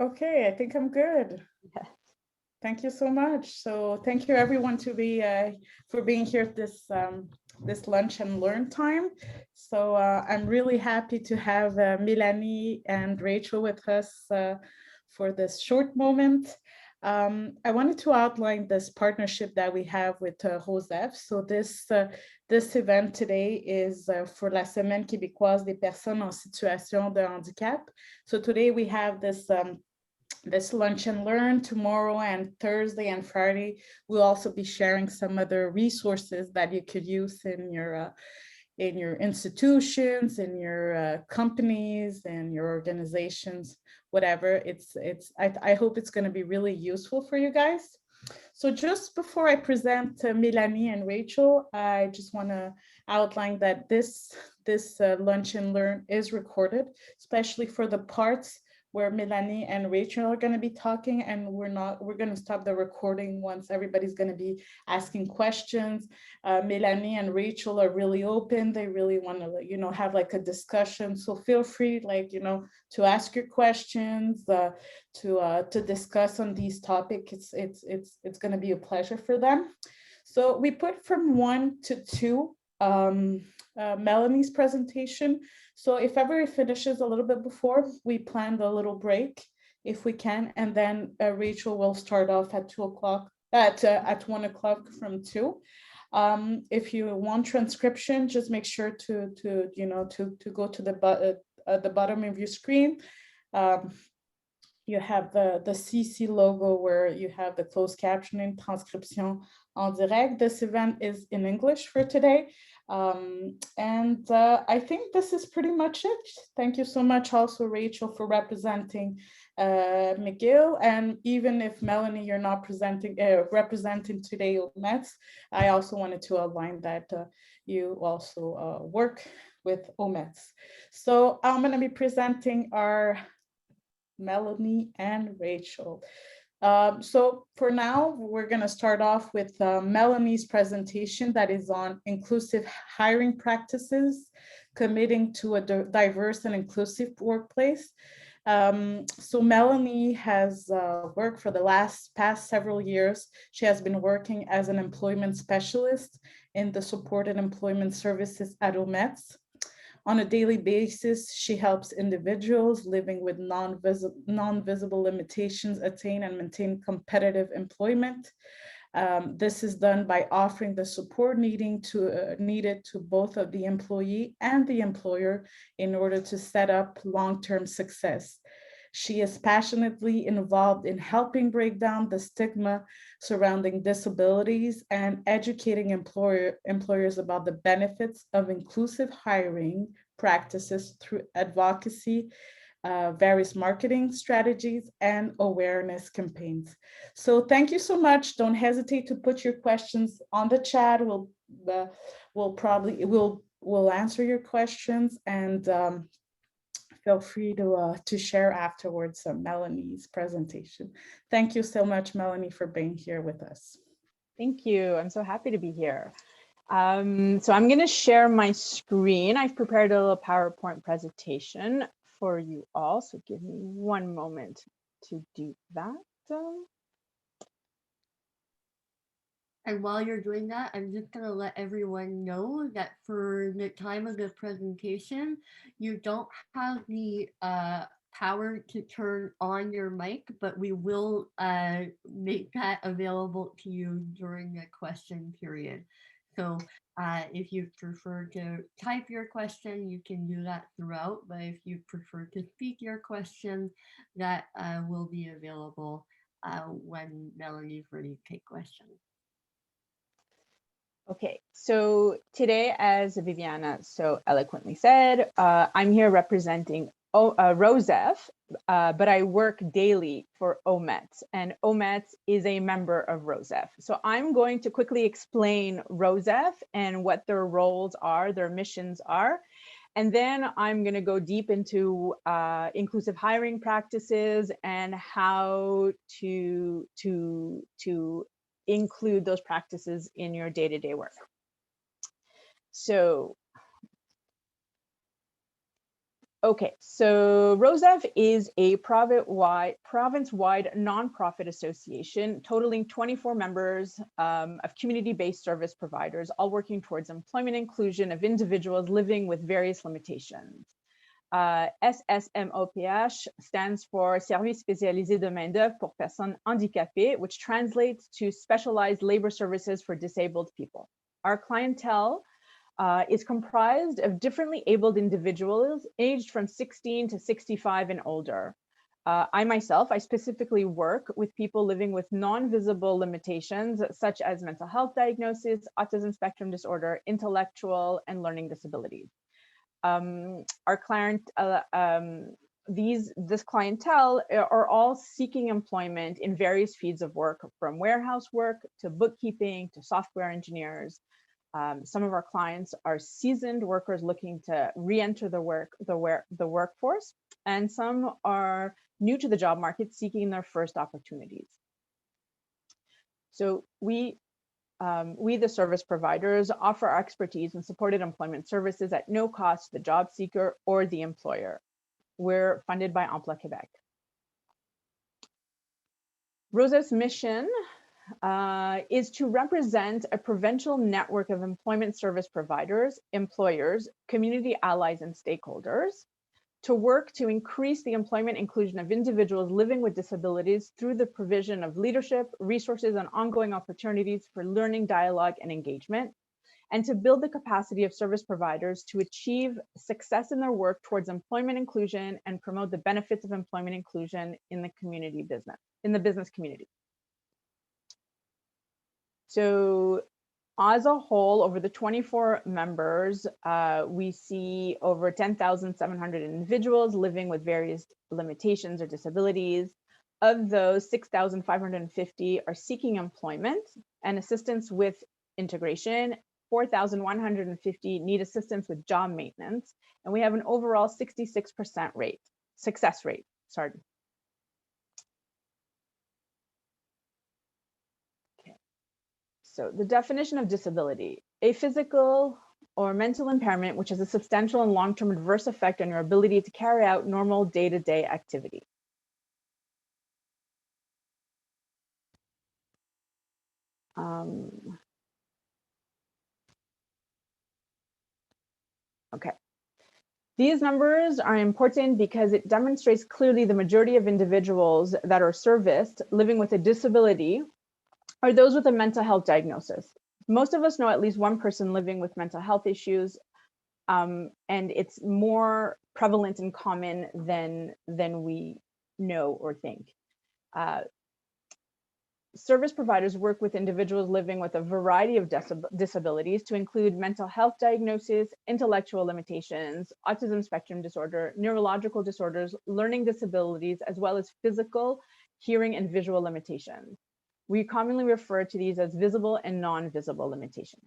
Okay, I think I'm good. Yeah. Thank you so much. So thank you everyone for being here this this lunch and learn time. So I'm really happy to have Melanie and Rachel with us for this short moment. I wanted to outline this partnership that we have with ROSEPH. So this event today is for la Semaine québécoise des personnes en situation de handicap. So today we have this lunch and learn. Tomorrow and Thursday and Friday, we'll also be sharing some other resources that you could use in your institutions, in your companies, and your organizations, whatever. I hope it's going to be really useful for you guys. So just before I present Melanie and Rachel, I just want to outline that this lunch and learn is recorded, especially for the parts where Melanie and Rachel are going to be talking, and we're going to stop the recording once everybody's going to be asking questions. Melanie and Rachel are really open. They really want to, have like a discussion. So feel free, to ask your questions, to discuss on these topics. It's going to be a pleasure for them. So we put from 1 to 2 Melanie's presentation. So if ever it finishes a little bit before, we planned a little break if we can, and then Rachel will start off at 2 o'clock, at 1 o'clock from 2. If you want transcription, just make sure to go to the bottom of your screen. You have the CC logo where you have the closed captioning, transcription en direct. This event is in English for today. I think this is pretty much it. Thank you so much also, Rachel, for representing McGill. And even if Melanie, you're not representing today OMETS, I also wanted to outline that you also work with OMETS. So I'm going to be presenting our Melanie and Rachel. So for now, we're going to start off with Melanie's presentation that is on inclusive hiring practices, committing to a diverse and inclusive workplace. So Melanie has worked for the past several years. She has been working as an employment specialist in the supported employment services at OMETS. On a daily basis, she helps individuals living with non-visible limitations attain and maintain competitive employment. This is done by offering the support needed to both of the employee and the employer in order to set up long-term success. She is passionately involved in helping break down the stigma surrounding disabilities and educating employers about the benefits of inclusive hiring practices through advocacy, various marketing strategies, and awareness campaigns. So thank you so much. Don't hesitate to put your questions on the chat. We'll answer your questions, and feel free to share afterwards Melanie's presentation. Thank you so much, Melanie, for being here with us. Thank you. I'm so happy to be here. So I'm going to share my screen. I've prepared a little PowerPoint presentation for you all. So give me one moment to do that. And while you're doing that, I'm just going to let everyone know that for the time of the presentation, you don't have the power to turn on your mic, but we will make that available to you during the question period. So if you prefer to type your question, you can do that throughout, but if you prefer to speak your question, that will be available when Melanie's ready to take questions. Okay, so today, as Viviana so eloquently said, I'm here representing ROSEPH, but I work daily for OMETS, and OMETS is a member of ROSEPH. So I'm going to quickly explain ROSEPH and what their roles are, their missions are, and then I'm going to go deep into inclusive hiring practices and how to include those practices in your day-to-day work. So Okay, so ROSEPH is a province-wide nonprofit association totaling 24 members of community-based service providers, all working towards employment inclusion of individuals living with various limitations. SSMOPH stands for Services spécialisés de main-d'œuvre pour personnes handicapées, which translates to specialized labor services for disabled people. Our clientele is comprised of differently abled individuals aged from 16 to 65 and older. I specifically work with people living with non-visible limitations, such as mental health diagnosis, autism spectrum disorder, intellectual and learning disabilities. Our client, this clientele are all seeking employment in various fields of work, from warehouse work to bookkeeping to software engineers. Some of our clients are seasoned workers looking to re-enter the workforce, and some are new to the job market seeking their first opportunities. So we, the service providers, offer our expertise in supported employment services at no cost to the job seeker or the employer. We're funded by Emploi Québec. ROSEPH's mission is to represent a provincial network of employment service providers, employers, community allies, and stakeholders to work to increase the employment inclusion of individuals living with disabilities through the provision of leadership, resources, and ongoing opportunities for learning, dialogue, and engagement, and to build the capacity of service providers to achieve success in their work towards employment inclusion and promote the benefits of employment inclusion in the business community. So as a whole, over the 24 members, we see over 10,700 individuals living with various limitations or disabilities. Of those, 6,550 are seeking employment and assistance with integration. 4,150 need assistance with job maintenance. And we have an overall 66% success rate. So the definition of disability: a physical or mental impairment which has a substantial and long-term adverse effect on your ability to carry out normal day-to-day activity. Okay. These numbers are important because it demonstrates clearly the majority of individuals that are serviced living with a disability are those with a mental health diagnosis. Most of us know at least one person living with mental health issues, and it's more prevalent and common than we know or think. Service providers work with individuals living with a variety of disabilities to include mental health diagnosis, intellectual limitations, autism spectrum disorder, neurological disorders, learning disabilities, as well as physical, hearing, and visual limitations. We commonly refer to these as visible and non-visible limitations.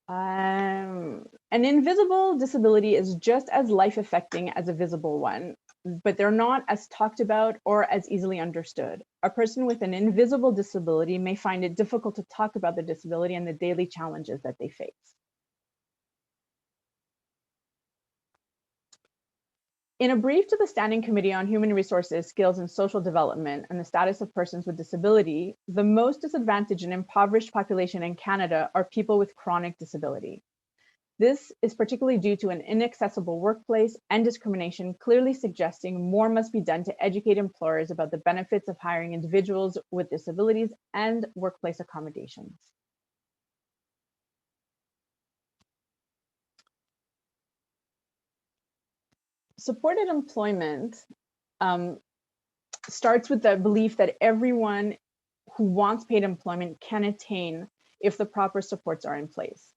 An invisible disability is just as life-affecting as a visible one, but they're not as talked about or as easily understood. A person with an invisible disability may find it difficult to talk about the disability and the daily challenges that they face. In a brief to the Standing Committee on Human Resources, Skills and Social Development and the Status of Persons with Disability, the most disadvantaged and impoverished population in Canada are people with chronic disability. This is particularly due to an inaccessible workplace and discrimination, clearly suggesting more must be done to educate employers about the benefits of hiring individuals with disabilities and workplace accommodations. Supported employment starts with the belief that everyone who wants paid employment can attain if the proper supports are in place.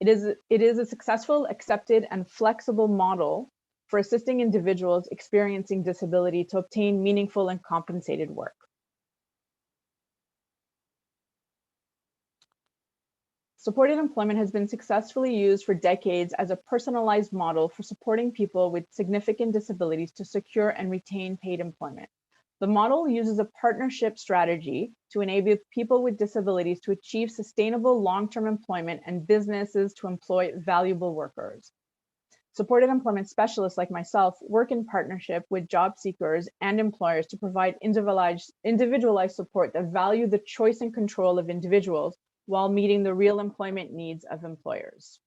It is a successful, accepted, and flexible model for assisting individuals experiencing disability to obtain meaningful and compensated work. Supported employment has been successfully used for decades as a personalized model for supporting people with significant disabilities to secure and retain paid employment. The model uses a partnership strategy to enable people with disabilities to achieve sustainable long-term employment and businesses to employ valuable workers. Supported employment specialists like myself work in partnership with job seekers and employers to provide individualized support that value the choice and control of individuals while meeting the real employment needs of employers.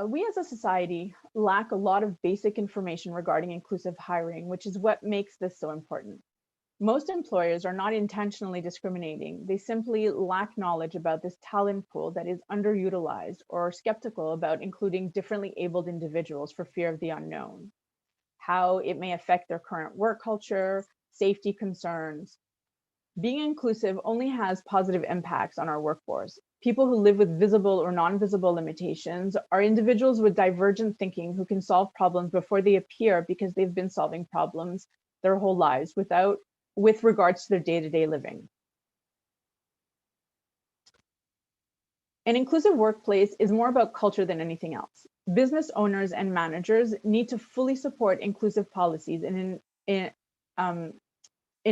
We as a society lack a lot of basic information regarding inclusive hiring, which is what makes this so important. Most employers are not intentionally discriminating. They simply lack knowledge about this talent pool that is underutilized or are skeptical about including differently abled individuals for fear of the unknown, how it may affect their current work culture, safety concerns. Being inclusive only has positive impacts on our workforce. People who live with visible or non-visible limitations are individuals with divergent thinking who can solve problems before they appear because they've been solving problems their whole lives with regards to their day-to-day living. An inclusive workplace is more about culture than anything else. Business owners and managers need to fully support inclusive policies in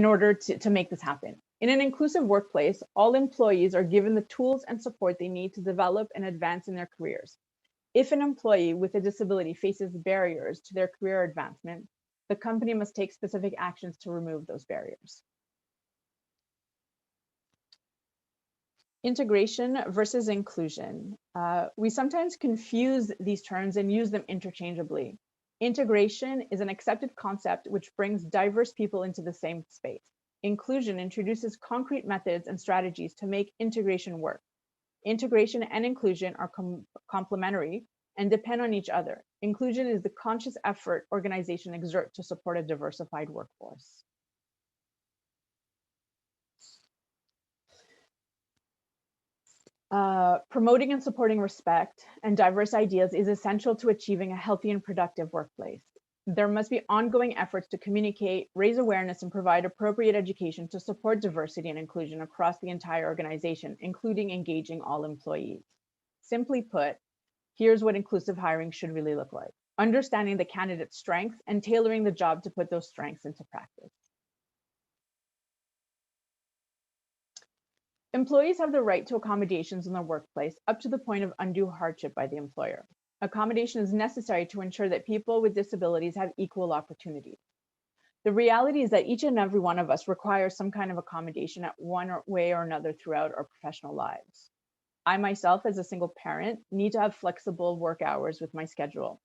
order to make this happen. In an inclusive workplace, all employees are given the tools and support they need to develop and advance in their careers. If an employee with a disability faces barriers to their career advancement, the company must take specific actions to remove those barriers. Integration versus inclusion. We sometimes confuse these terms and use them interchangeably. Integration is an accepted concept which brings diverse people into the same space. Inclusion introduces concrete methods and strategies to make integration work. Integration and inclusion are complementary and depend on each other. Inclusion is the conscious effort organizations exert to support a diversified workforce. Promoting and supporting respect and diverse ideas is essential to achieving a healthy and productive workplace. There must be ongoing efforts to communicate, raise awareness, and provide appropriate education to support diversity and inclusion across the entire organization, including engaging all employees. Simply put, here's what inclusive hiring should really look like: understanding the candidate's strengths and tailoring the job to put those strengths into practice. Employees have the right to accommodations in the workplace up to the point of undue hardship by the employer. Accommodation is necessary to ensure that people with disabilities have equal opportunities. The reality is that each and every one of us requires some kind of accommodation at one way or another throughout our professional lives. I myself, as a single parent, need to have flexible work hours with my schedule.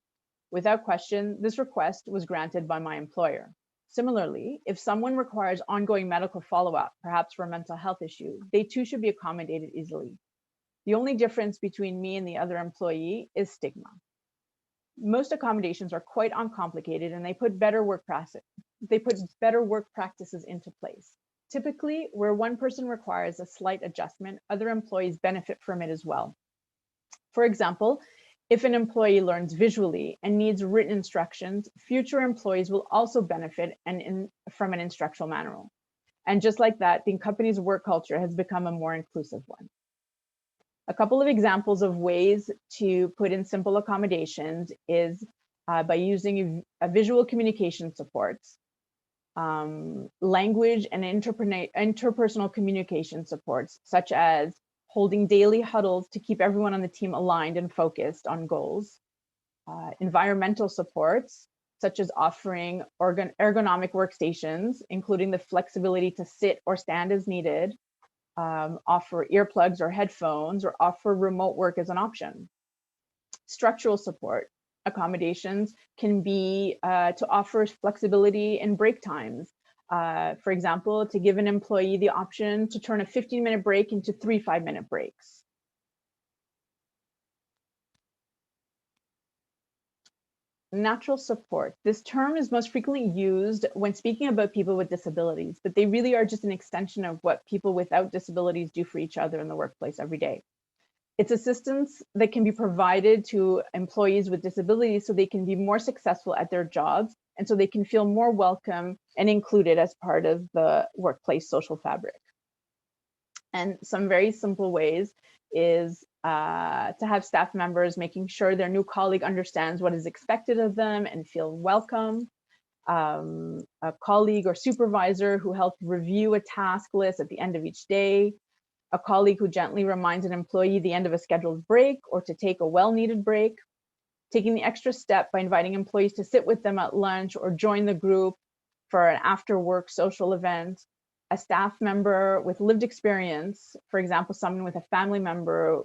Without question, this request was granted by my employer. Similarly, if someone requires ongoing medical follow-up, perhaps for a mental health issue, they too should be accommodated easily. The only difference between me and the other employee is stigma. Most accommodations are quite uncomplicated and they put better work practices into place. Typically, where one person requires a slight adjustment, other employees benefit from it as well. For example, if an employee learns visually and needs written instructions, future employees will also benefit from an instructional manual. And just like that, the company's work culture has become a more inclusive one. A couple of examples of ways to put in simple accommodations is by using a visual communication supports, language and interpersonal communication supports, such as holding daily huddles to keep everyone on the team aligned and focused on goals, environmental supports, such as offering ergonomic workstations, including the flexibility to sit or stand as needed, offer earplugs or headphones, or offer remote work as an option. Structural support accommodations can be to offer flexibility in break times. For example, to give an employee the option to turn a 15-minute break into 3 5-minute breaks. Natural support. This term is most frequently used when speaking about people with disabilities, but they really are just an extension of what people without disabilities do for each other in the workplace every day. It's assistance that can be provided to employees with disabilities so they can be more successful at their jobs and so they can feel more welcome and included as part of the workplace social fabric. And some very simple ways is to have staff members making sure their new colleague understands what is expected of them and feel welcome. A colleague or supervisor who helped review a task list at the end of each day. A colleague who gently reminds an employee the end of a scheduled break or to take a well-needed break. Taking the extra step by inviting employees to sit with them at lunch or join the group for an after-work social event. A staff member with lived experience, for example, someone with a family member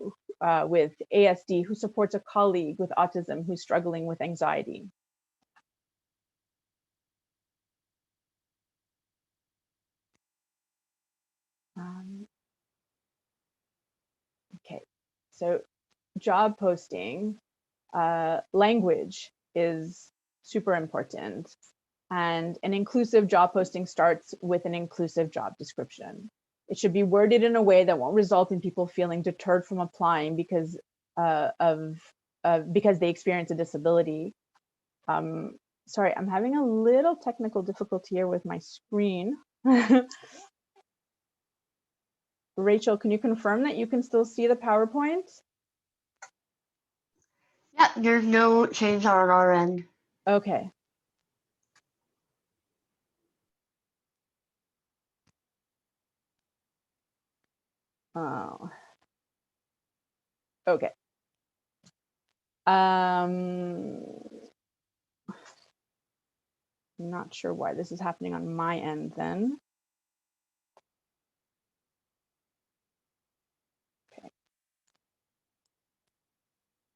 with ASD who supports a colleague with autism who's struggling with anxiety. Okay, so job posting, language is super important. And an inclusive job posting starts with an inclusive job description. It should be worded in a way that won't result in people feeling deterred from applying because they experience a disability. Sorry, I'm having a little technical difficulty here with my screen. Rachel, can you confirm that you can still see the PowerPoint? Yeah, there's no change on our end. Okay. Oh. Okay. I'm not sure why this is happening on my end then.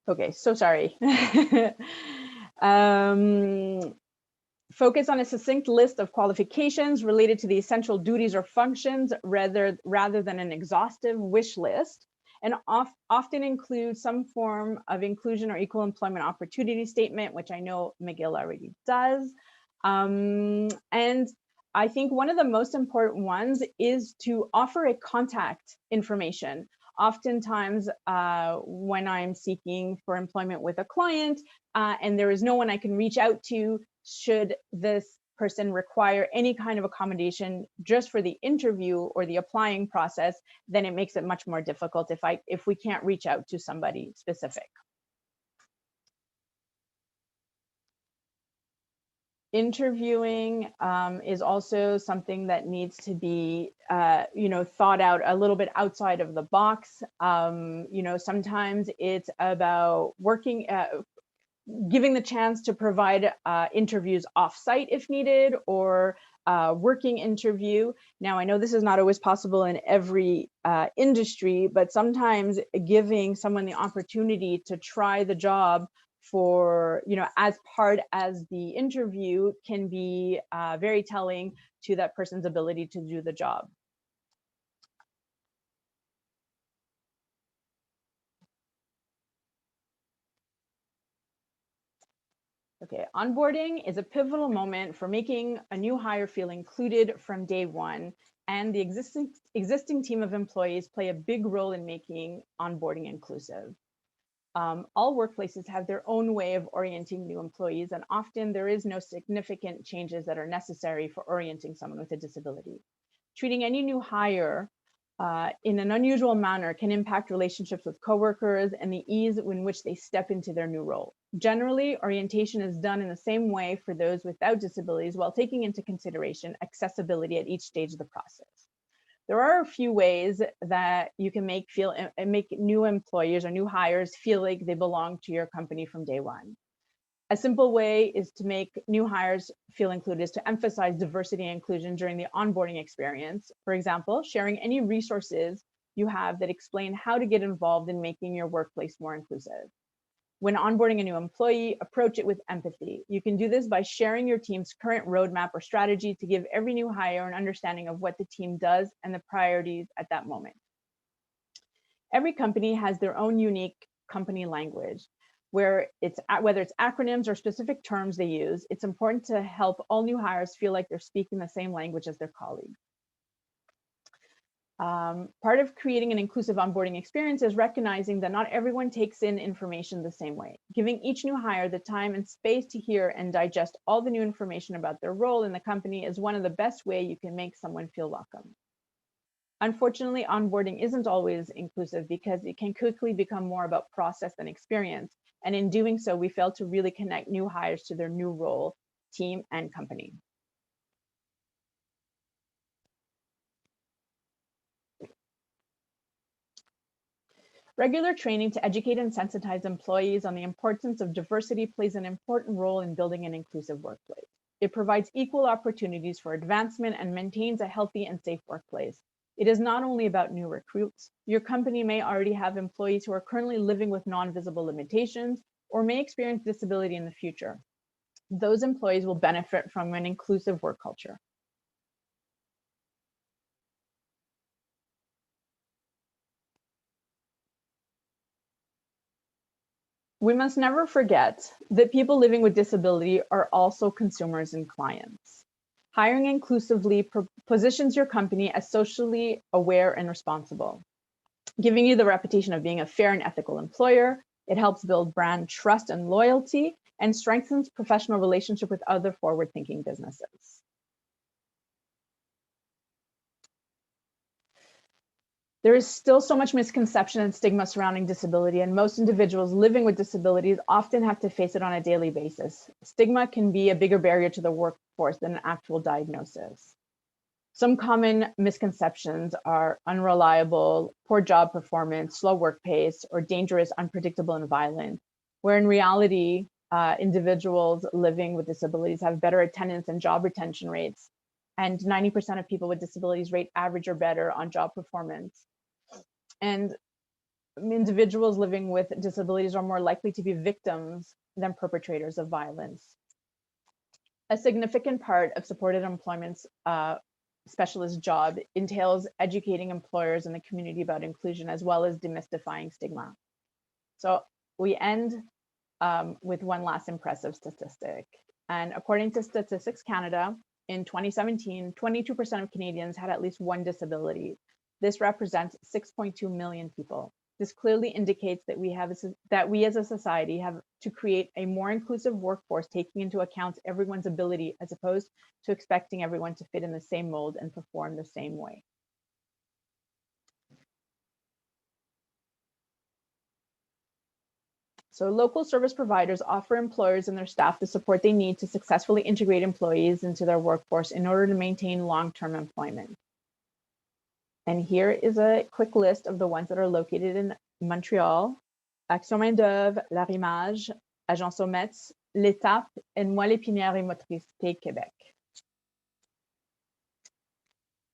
Okay, so sorry. Focus on a succinct list of qualifications related to the essential duties or functions rather than an exhaustive wish list, and often include some form of inclusion or equal employment opportunity statement, which I know McGill already does. And I think one of the most important ones is to offer a contact information. Oftentimes, when I'm seeking for employment with a client and there is no one I can reach out to, should this person require any kind of accommodation just for the interview or the applying process, then it makes it much more difficult if we can't reach out to somebody specific. Interviewing is also something that needs to be, thought out a little bit outside of the box. Sometimes it's about working, giving the chance to provide interviews offsite if needed, or working interview. Now, I know this is not always possible in every industry, but sometimes giving someone the opportunity to try the job for, as part as the interview can be very telling to that person's ability to do the job. Okay, onboarding is a pivotal moment for making a new hire feel included from day one, and the existing team of employees play a big role in making onboarding inclusive. All workplaces have their own way of orienting new employees, and often there is no significant changes that are necessary for orienting someone with a disability. Treating any new hire in an unusual manner can impact relationships with coworkers and the ease in which they step into their new role. Generally, orientation is done in the same way for those without disabilities while taking into consideration accessibility at each stage of the process. There are a few ways that you can make new employees or new hires feel like they belong to your company from day one. A simple way is to make new hires feel included is to emphasize diversity and inclusion during the onboarding experience. For example, sharing any resources you have that explain how to get involved in making your workplace more inclusive. When onboarding a new employee, approach it with empathy. You can do this by sharing your team's current roadmap or strategy to give every new hire an understanding of what the team does and the priorities at that moment. Every company has their own unique company language, whether it's acronyms or specific terms they use. It's important to help all new hires feel like they're speaking the same language as their colleagues. Part of creating an inclusive onboarding experience is recognizing that not everyone takes in information the same way. Giving each new hire the time and space to hear and digest all the new information about their role in the company is one of the best ways you can make someone feel welcome. Unfortunately, onboarding isn't always inclusive because it can quickly become more about process than experience. And in doing so, we fail to really connect new hires to their new role, team, and company. Regular training to educate and sensitize employees on the importance of diversity plays an important role in building an inclusive workplace. It provides equal opportunities for advancement and maintains a healthy and safe workplace. It is not only about new recruits. Your company may already have employees who are currently living with non-visible limitations or may experience disability in the future. Those employees will benefit from an inclusive work culture. We must never forget that people living with disability are also consumers and clients. Hiring inclusively positions your company as socially aware and responsible, giving you the reputation of being a fair and ethical employer. It helps build brand trust and loyalty and strengthens professional relationship with other forward-thinking businesses. There is still so much misconception and stigma surrounding disability, and most individuals living with disabilities often have to face it on a daily basis. Stigma can be a bigger barrier to the workforce than an actual diagnosis. Some common misconceptions are unreliable, poor job performance, slow work pace, or dangerous, unpredictable, and violent, where in reality, individuals living with disabilities have better attendance and job retention rates, and 90% of people with disabilities rate average or better on job performance. And individuals living with disabilities are more likely to be victims than perpetrators of violence. A significant part of supported employment's specialist job entails educating employers and the community about inclusion, as well as demystifying stigma. So we end with one last impressive statistic. And according to Statistics Canada, in 2017, 22% of Canadians had at least one disability. This represents 6.2 million people. This clearly indicates that we as a society have to create a more inclusive workforce, taking into account everyone's ability, as opposed to expecting everyone to fit in the same mold and perform the same way. So local service providers offer employers and their staff the support they need to successfully integrate employees into their workforce in order to maintain long-term employment. And here is a quick list of the ones that are located in Montreal: Action Main-d'œuvre, L'Arrimage, Agence OMETS, L'Étape, and Moelle Épinière et Motricité Québec.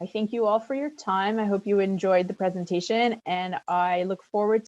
I thank you all for your time. I hope you enjoyed the presentation, and I look forward to